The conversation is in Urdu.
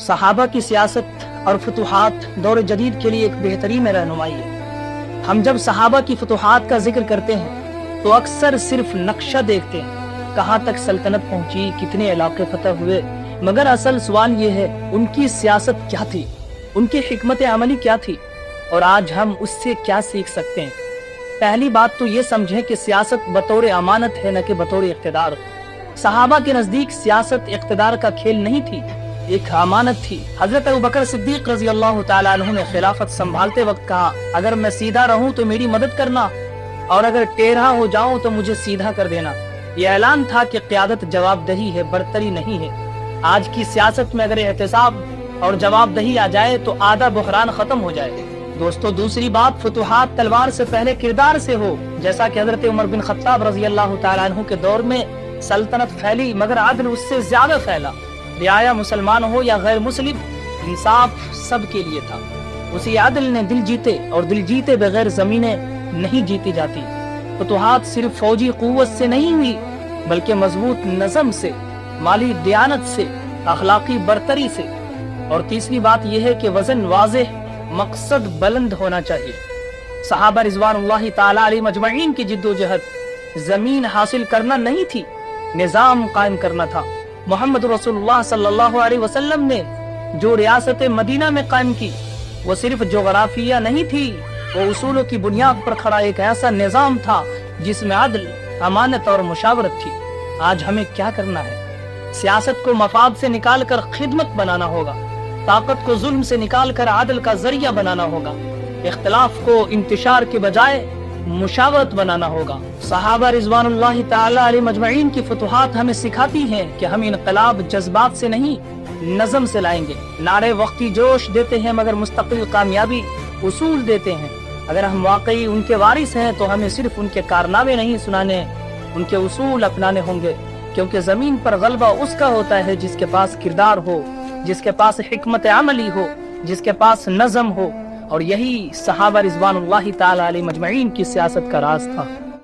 صحابہ کی سیاست اور فتوحات دور جدید کے لیے ایک بہترین رہنمائی ہے۔ ہم جب صحابہ کی فتوحات کا ذکر کرتے ہیں تو اکثر صرف نقشہ دیکھتے ہیں، کہاں تک سلطنت پہنچی، کتنے علاقے فتح ہوئے، مگر اصل سوال یہ ہے ان کی سیاست کیا تھی، ان کی حکمت عملی کیا تھی، اور آج ہم اس سے کیا سیکھ سکتے ہیں۔ پہلی بات تو یہ سمجھیں کہ سیاست بطور امانت ہے، نہ کہ بطور اقتدار۔ صحابہ کے نزدیک سیاست اقتدار کا کھیل نہیں تھی، ایک امانت تھی۔ حضرت ابوبکر صدیق رضی اللہ تعالیٰ عنہ نے خلافت سنبھالتے وقت کہا، اگر میں سیدھا رہوں تو میری مدد کرنا، اور اگر ٹیڑھا ہو جاؤں تو مجھے سیدھا کر دینا۔ یہ اعلان تھا کہ قیادت جواب دہی ہے، برتری نہیں ہے۔ آج کی سیاست میں اگر احتساب اور جواب دہی آ جائے تو آدھا بحران ختم ہو جائے۔ دوستو، دوسری بات، فتوحات تلوار سے پہلے کردار سے ہو، جیسا کہ حضرت عمر بن خطاب رضی اللہ تعالیٰ عنہ کے دور میں سلطنت پھیلی مگر عدل اس سے زیادہ پھیلا۔ رعایا مسلمان ہو یا غیر مسلم، انصاف سب کے لیے تھا۔ اسی عدل نے دل جیتے، اور دل جیتے بغیر زمینیں نہیں جیتی جاتی۔ فتوحات صرف فوجی قوت سے نہیں ہوئی بلکہ مضبوط نظم سے، مالی دیانت سے، اخلاقی برتری سے۔ اور تیسری بات یہ ہے کہ وزن واضح، مقصد بلند ہونا چاہیے۔ صحابہ رضوان اللہ تعالی علیہ مجمعین کی جد و جہد زمین حاصل کرنا نہیں تھی، نظام قائم کرنا تھا۔ محمد رسول اللہ صلی اللہ علیہ وسلم نے جو ریاست مدینہ میں قائم کی وہ صرف جغرافیہ نہیں تھی، وہ اصولوں کی بنیاد پر کھڑا ایک ایسا نظام تھا جس میں عدل، امانت اور مشاورت تھی۔ آج ہمیں کیا کرنا ہے؟ سیاست کو مفاد سے نکال کر خدمت بنانا ہوگا، طاقت کو ظلم سے نکال کر عدل کا ذریعہ بنانا ہوگا، اختلاف کو انتشار کے بجائے مشاورت بنانا ہوگا۔ صحابہ رضوان اللہ تعالی علیہ مجمعین کی فتوحات ہمیں سکھاتی ہیں کہ ہم انقلاب جذبات سے نہیں، نظم سے لائیں گے۔ نعرے وقتی جوش دیتے ہیں مگر مستقل کامیابی اصول دیتے ہیں۔ اگر ہم واقعی ان کے وارث ہیں تو ہمیں صرف ان کے کارنامے نہیں سنانے، ان کے اصول اپنانے ہوں گے، کیونکہ زمین پر غلبہ اس کا ہوتا ہے جس کے پاس کردار ہو، جس کے پاس حکمت عملی ہو، جس کے پاس نظم ہو، اور یہی صحابہ رضوان اللہ تعالی علیہ مجمعین کی سیاست کا راز تھا۔